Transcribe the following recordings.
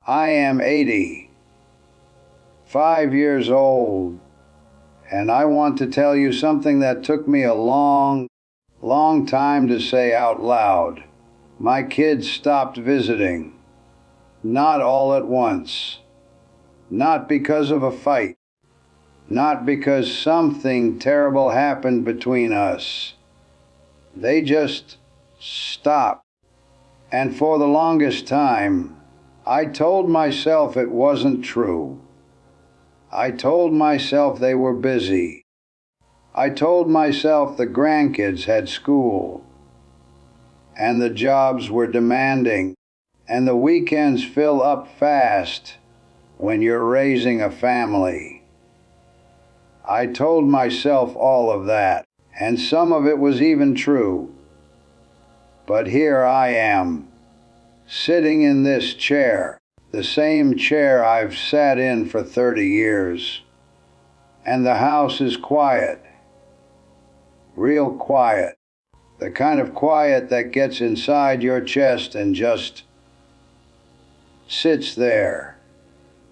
I am 85 years old, and I want to tell you something that took me a long time to say out loud. My kids stopped visiting. Not all at once. Not because of a fight. Not because something terrible happened between us. They just stopped. And for the longest time, I told myself it wasn't true. I told myself they were busy. I told myself the grandkids had school, and the jobs were demanding, and the weekends fill up fast when you're raising a family. I told myself all of that, and some of it was even true. But here I am, sitting in this chair, the same chair I've sat in for 30 years, and the house is quiet. Real quiet. The kind of quiet that gets inside your chest and just sits there.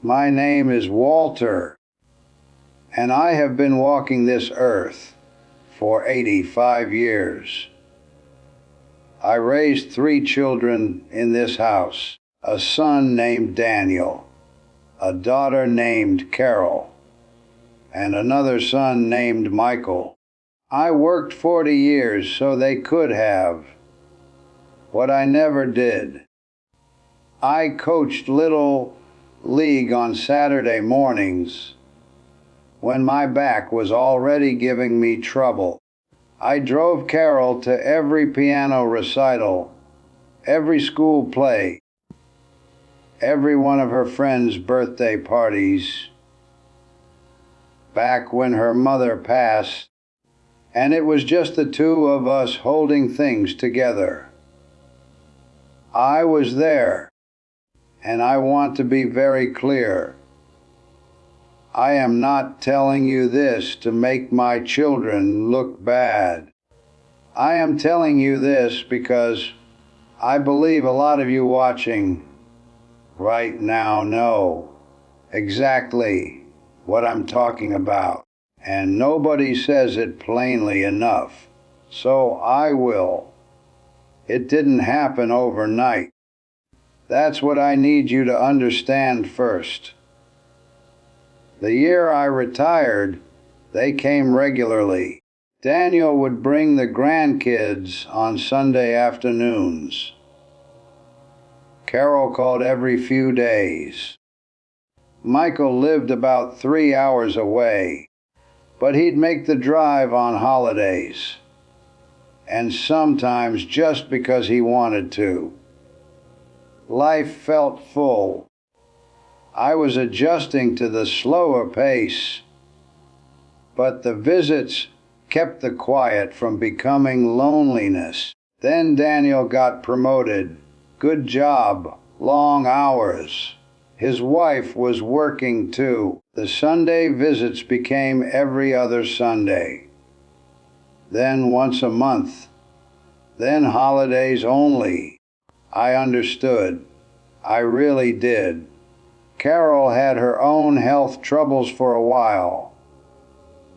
My name is Walter, and I have been walking this earth for 85 years. I raised 3 children in this house, a son named Daniel, a daughter named Carol, and another son named Michael. I worked 40 years so they could have what I never did. I coached Little League on Saturday mornings when my back was already giving me trouble. I drove Carol to every piano recital, every school play, every one of her friends' birthday parties, back when her mother passed, and it was just the 2 of us holding things together. I was there, and I want to be very clear. I am not telling you this to make my children look bad. I am telling you this because I believe a lot of you watching right now know exactly what I'm talking about, and nobody says it plainly enough, so I will. It didn't happen overnight. That's what I need you to understand first. The year I retired, they came regularly. Daniel would bring the grandkids on Sunday afternoons. Carol called every few days. Michael lived about 3 hours away, but he'd make the drive on holidays, and sometimes just because he wanted to. Life felt full. I was adjusting to the slower pace, but the visits kept the quiet from becoming loneliness. Then Daniel got promoted. Good job, long hours. His wife was working too. The Sunday visits became every other Sunday. Then once a month. Then holidays only. I understood. I really did. Carol had her own health troubles for a while.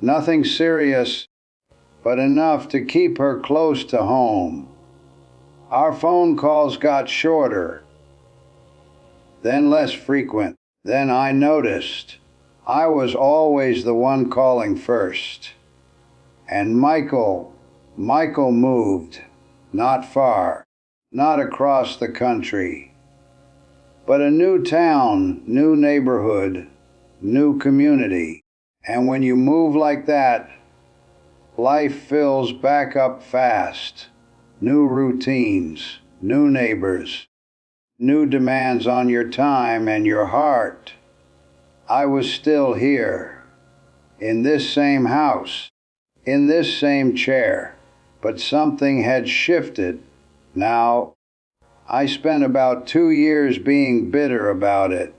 Nothing serious, but enough to keep her close to home. Our phone calls got shorter, then less frequent. Then I noticed I was always the one calling first. And Michael moved, not far, not across the country, but a new town, new neighborhood, new community. And when you move like that, life fills back up fast. New routines, new neighbors, new demands on your time and your heart. I was still here, in this same house, in this same chair, but something had shifted. Now, I spent about 2 years being bitter about it.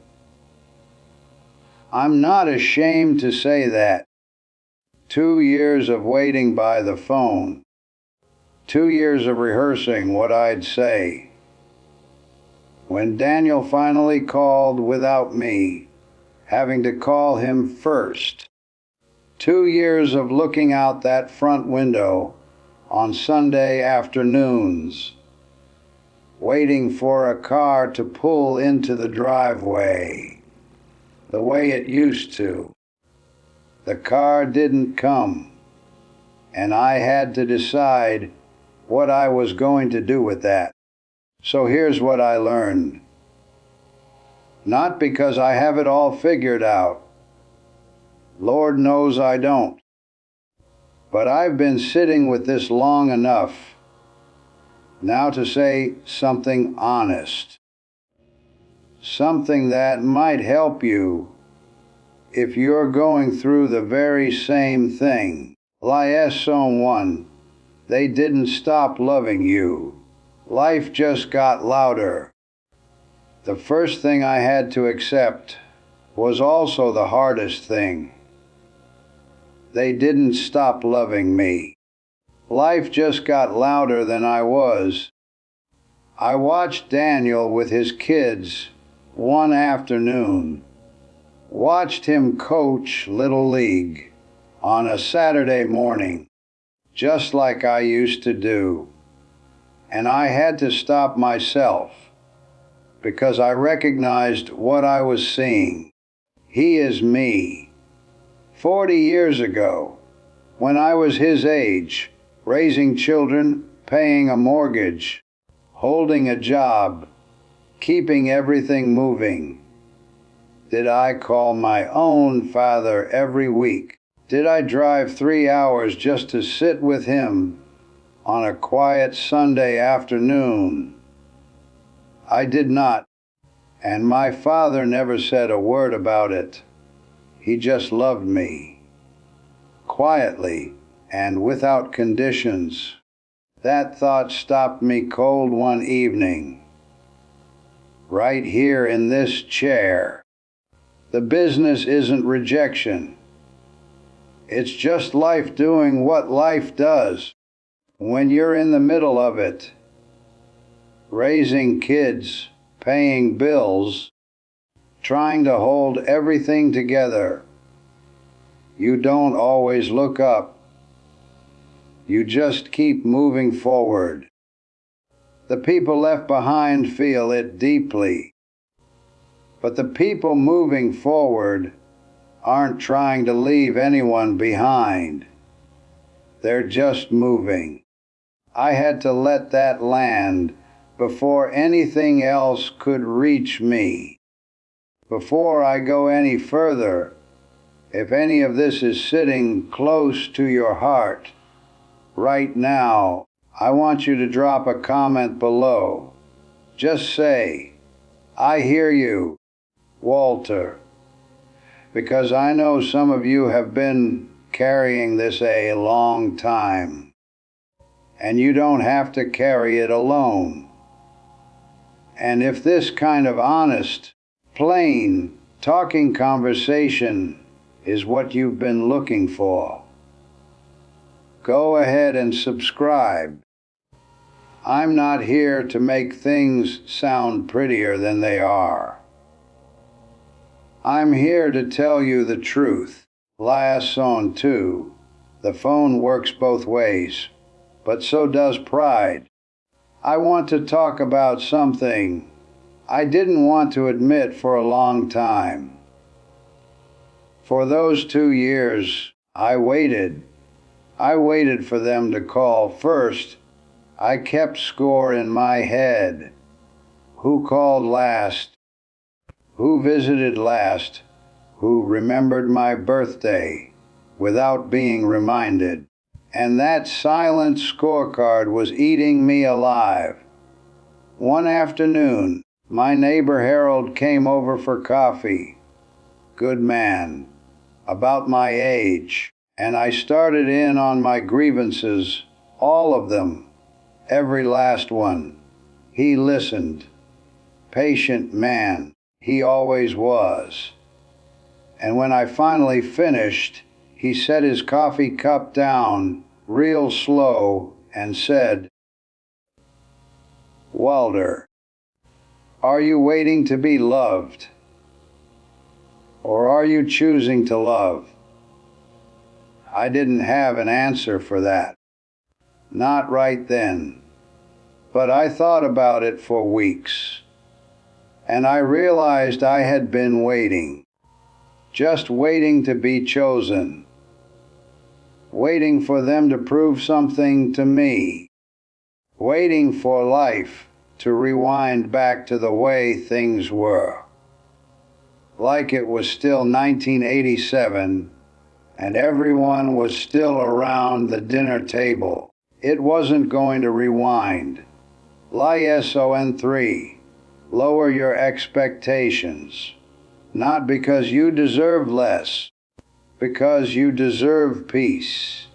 I'm not ashamed to say that. 2 years of waiting by the phone. 2 years of rehearsing what I'd say. When Daniel finally called without me, having to call him first. 2 years of looking out that front window on Sunday afternoons, waiting for a car to pull into the driveway, the way it used to. The car didn't come, and I had to decide what I was going to do with that. So here's what I learned. Not because I have it all figured out. Lord knows I don't. But I've been sitting with this long enough now to say something honest. Something that might help you if you're going through the very same thing. Someone, they didn't stop loving you. Life just got louder. The first thing I had to accept was also the hardest thing. They didn't stop loving me. Life just got louder than I was. I watched Daniel with his kids one afternoon. Watched him coach Little League on a Saturday morning, just like I used to do. And I had to stop myself because I recognized what I was seeing. He is me. 40 years ago, when I was his age, raising children, paying a mortgage, holding a job, keeping everything moving, did I call my own father every week? Did I drive 3 hours just to sit with him on a quiet Sunday afternoon? I did not, and my father never said a word about it. He just loved me, quietly and without conditions. That thought stopped me cold one evening, right here in this chair. The business isn't rejection. It's just life doing what life does. When you're in the middle of it, raising kids, paying bills, trying to hold everything together, you don't always look up. You just keep moving forward. The people left behind feel it deeply. But the people moving forward aren't trying to leave anyone behind. They're just moving. I had to let that land before anything else could reach me. Before I go any further, if any of this is sitting close to your heart right now, I want you to drop a comment below. Just say, I hear you, Walter, because I know some of you have been carrying this a long time, and you don't have to carry it alone. And if this kind of honest, plain, talking conversation is what you've been looking for, go ahead and subscribe. I'm not here to make things sound prettier than they are. I'm here to tell you the truth. Liaison too. The phone works both ways, but so does pride. I want to talk about something I didn't want to admit for a long time. For those 2 years, I waited. I waited for them to call first. I kept score in my head. Who called last? Who visited last? Who remembered my birthday without being reminded? And that silent scorecard was eating me alive. One afternoon, my neighbor Harold came over for coffee. Good man, about my age. And I started in on my grievances, all of them, every last one. He listened. Patient man, he always was. And when I finally finished, he set his coffee cup down real slow and said, Walter, Are you waiting to be loved? Or are you choosing to love? I didn't have an answer for that. Not right then. But I thought about it for weeks. And I realized I had been waiting. Just waiting to be chosen. Waiting for them to prove something to me. Waiting for life to rewind back to the way things were. Like it was still 1987 and everyone was still around the dinner table. It wasn't going to rewind. Liaison 3. Lower your expectations. Not because you deserve less, because you deserve peace.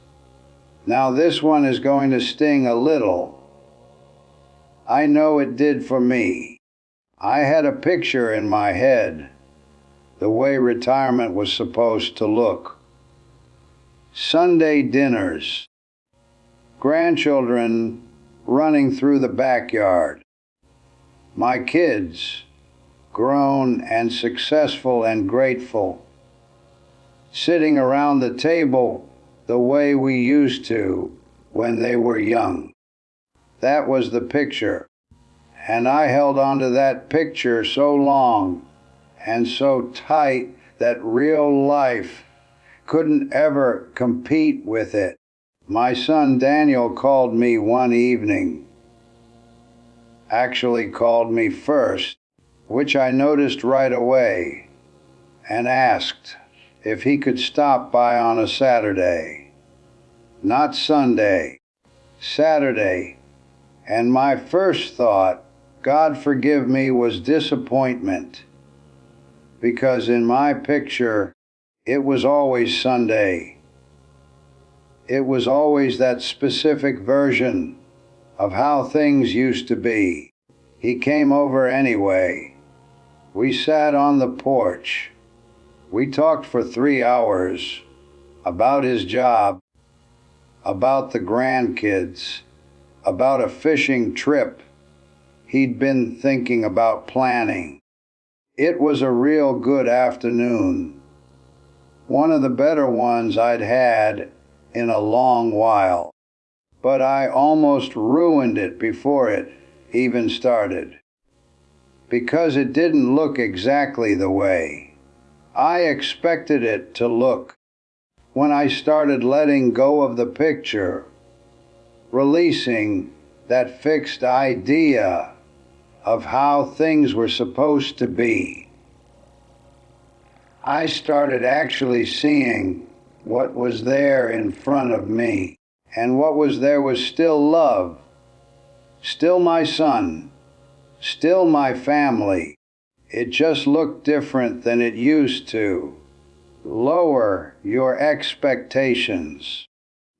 Now this one is going to sting a little. I know it did for me. I had a picture in my head, the way retirement was supposed to look. Sunday dinners, grandchildren running through the backyard, my kids, grown and successful and grateful, sitting around the table the way we used to when they were young. That was the picture, and I held on to that picture so long and so tight that real life couldn't ever compete with it. My son Daniel called me one evening, actually called me first, which I noticed right away, and asked if he could stop by on a Saturday. Not Sunday, Saturday. And my first thought, God forgive me, was disappointment. Because in my picture, it was always Sunday. It was always that specific version of how things used to be. He came over anyway. We sat on the porch. We talked for 3 hours about his job, about the grandkids, about a fishing trip he'd been thinking about planning. It was a real good afternoon, one of the better ones I'd had in a long while. But I almost ruined it before it even started, because it didn't look exactly the way I expected it to look. When I started letting go of the picture, releasing that fixed idea of how things were supposed to be, I started actually seeing what was there in front of me. And what was there was still love, still my son, still my family. It just looked different than it used to. Lower your expectations,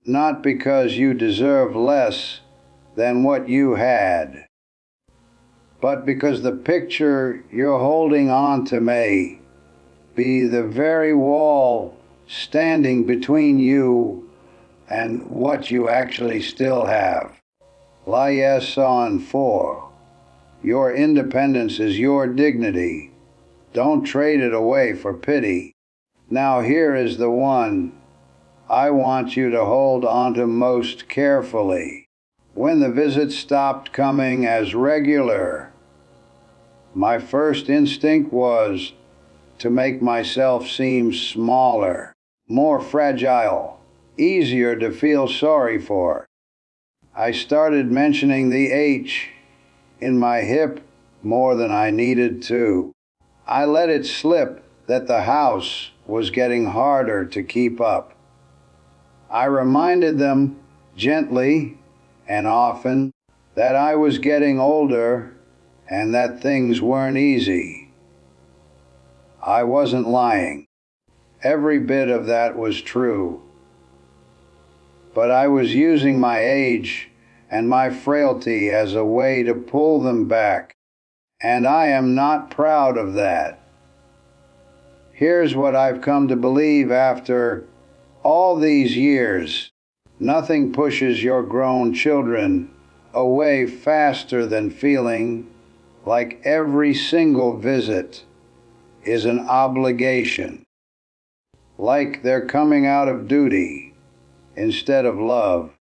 not because you deserve less than what you had, but because the picture you're holding on to may be the very wall standing between you and what you actually still have. Liaison 4. Your independence is your dignity. Don't trade it away for pity. Now here is the one I want you to hold onto most carefully. When the visits stopped coming as regular, my first instinct was to make myself seem smaller, more fragile, easier to feel sorry for. I started mentioning the H in my hip more than I needed to. I let it slip that the house was getting harder to keep up. I reminded them gently and often that I was getting older and that things weren't easy. I wasn't lying. Every bit of that was true. But I was using my age and my frailty as a way to pull them back, and I am not proud of that. Here's what I've come to believe after all these years. Nothing pushes your grown children away faster than feeling like every single visit is an obligation, like they're coming out of duty instead of love,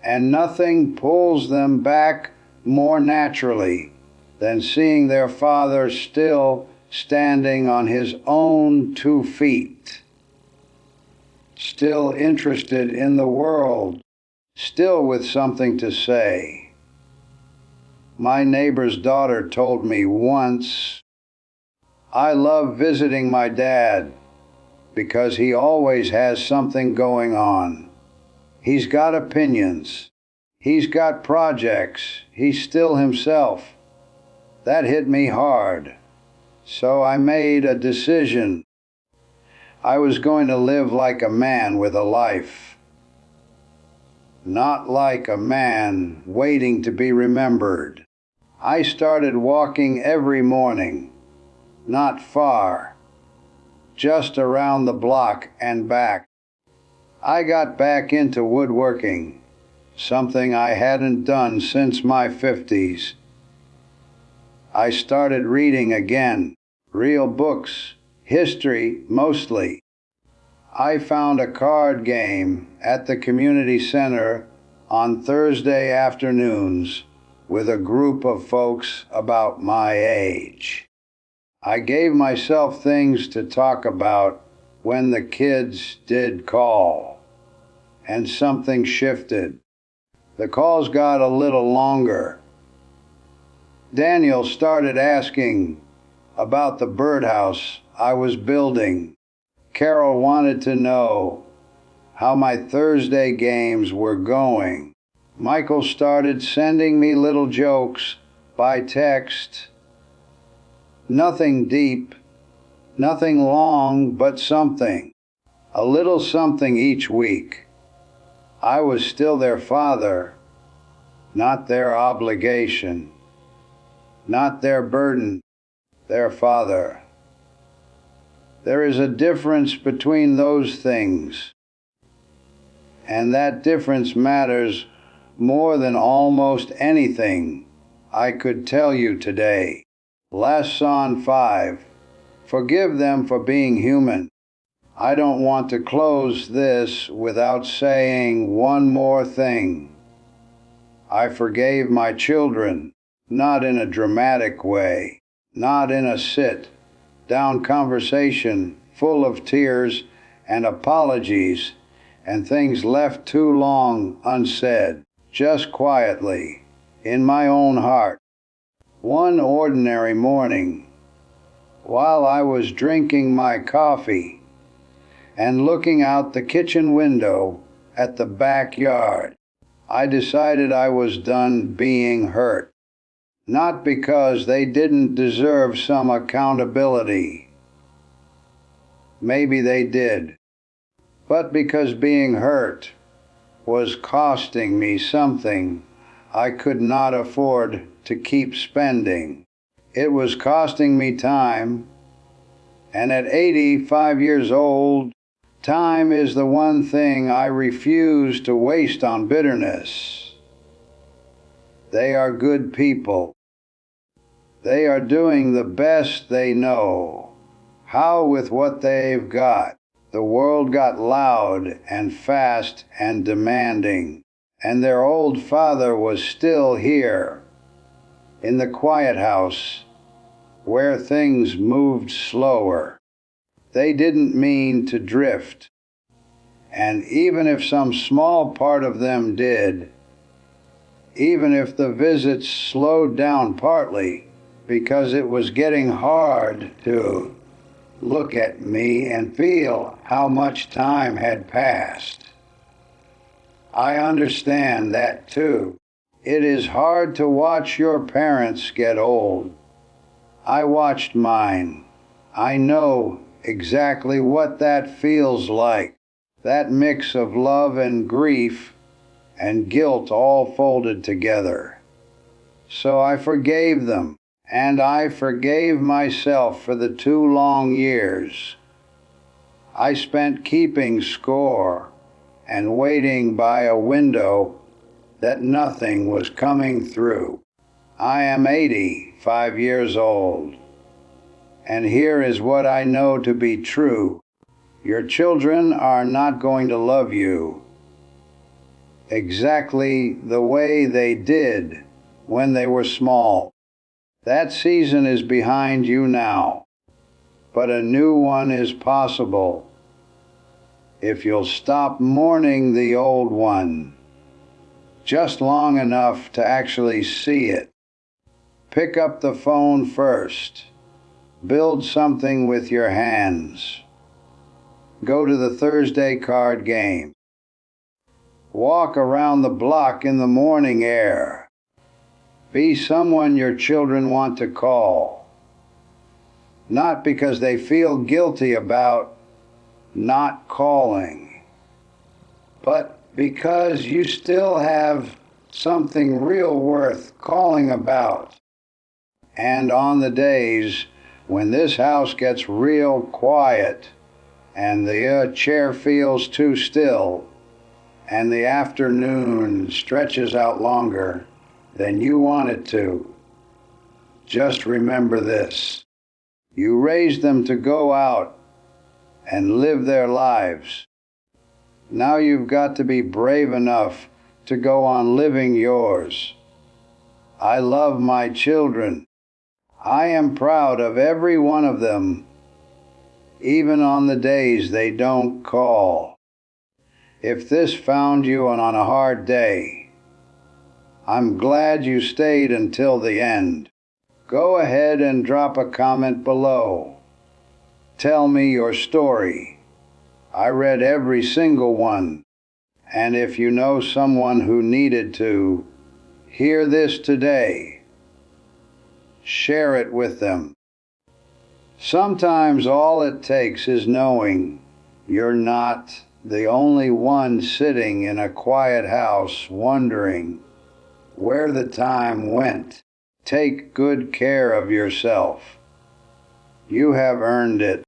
and nothing pulls them back more naturally than seeing their father still standing on his own 2 feet, still interested in the world, still with something to say. My neighbor's daughter told me once, "I love visiting my dad because he always has something going on. He's got opinions. He's got projects. He's still himself." That hit me hard. So I made a decision. I was going to live like a man with a life, not like a man waiting to be remembered. I started walking every morning, not far, just around the block and back. I got back into woodworking, something I hadn't done since my 50s. I started reading again, real books, history mostly. I found a card game at the community center on Thursday afternoons with a group of folks about my age. I gave myself things to talk about when the kids did call, and something shifted. The calls got a little longer. Daniel started asking about the birdhouse I was building. Carol wanted to know how my Thursday games were going. Michael started sending me little jokes by text. Nothing deep, nothing long, but something. A little something each week. I was still their father, not their obligation, not their burden, their father. There is a difference between those things, and that difference matters more than almost anything I could tell you today. Lesson 5. Forgive them for being human. I don't want to close this without saying one more thing. I forgave my children, not in a dramatic way, not in a sit-down conversation full of tears and apologies and things left too long unsaid, just quietly, in my own heart. One ordinary morning, while I was drinking my coffee and looking out the kitchen window at the backyard, I decided I was done being hurt. Not because they didn't deserve some accountability. Maybe they did. But because being hurt was costing me something I could not afford to keep spending. It was costing me time, and at 85 years old, time is the one thing I refuse to waste on bitterness. They are good people. They are doing the best they know. How with what they've got? The world got loud and fast and demanding, and their old father was still here, in the quiet house, where things moved slower. They didn't mean to drift, and even if some small part of them did, even if the visits slowed down partly because it was getting hard to look at me and feel how much time had passed. I understand that too. It is hard to watch your parents get old. I watched mine. I know exactly what that feels like. That mix of love and grief and guilt all folded together. So I forgave them. And I forgave myself for the 2 long years I spent keeping score and waiting by a window that nothing was coming through. I am 85 years old, and here is what I know to be true. Your children are not going to love you exactly the way they did when they were small. That season is behind you now, but a new one is possible if you'll stop mourning the old one just long enough to actually see it. Pick up the phone first. Build something with your hands. Go to the Thursday card game. Walk around the block in the morning air. Be someone your children want to call. Not because they feel guilty about not calling, but because you still have something real worth calling about. And on the days when this house gets real quiet and the chair feels too still and the afternoon stretches out longer than you want it to, just remember this. You raised them to go out and live their lives. Now you've got to be brave enough to go on living yours. I love my children. I am proud of every one of them, even on the days they don't call. If this found you on a hard day, I'm glad you stayed until the end. Go ahead and drop a comment below. Tell me your story. I read every single one. And if you know someone who needed to hear this today, share it with them. Sometimes all it takes is knowing you're not the only one sitting in a quiet house wondering where the time went. Take good care of yourself. You have earned it.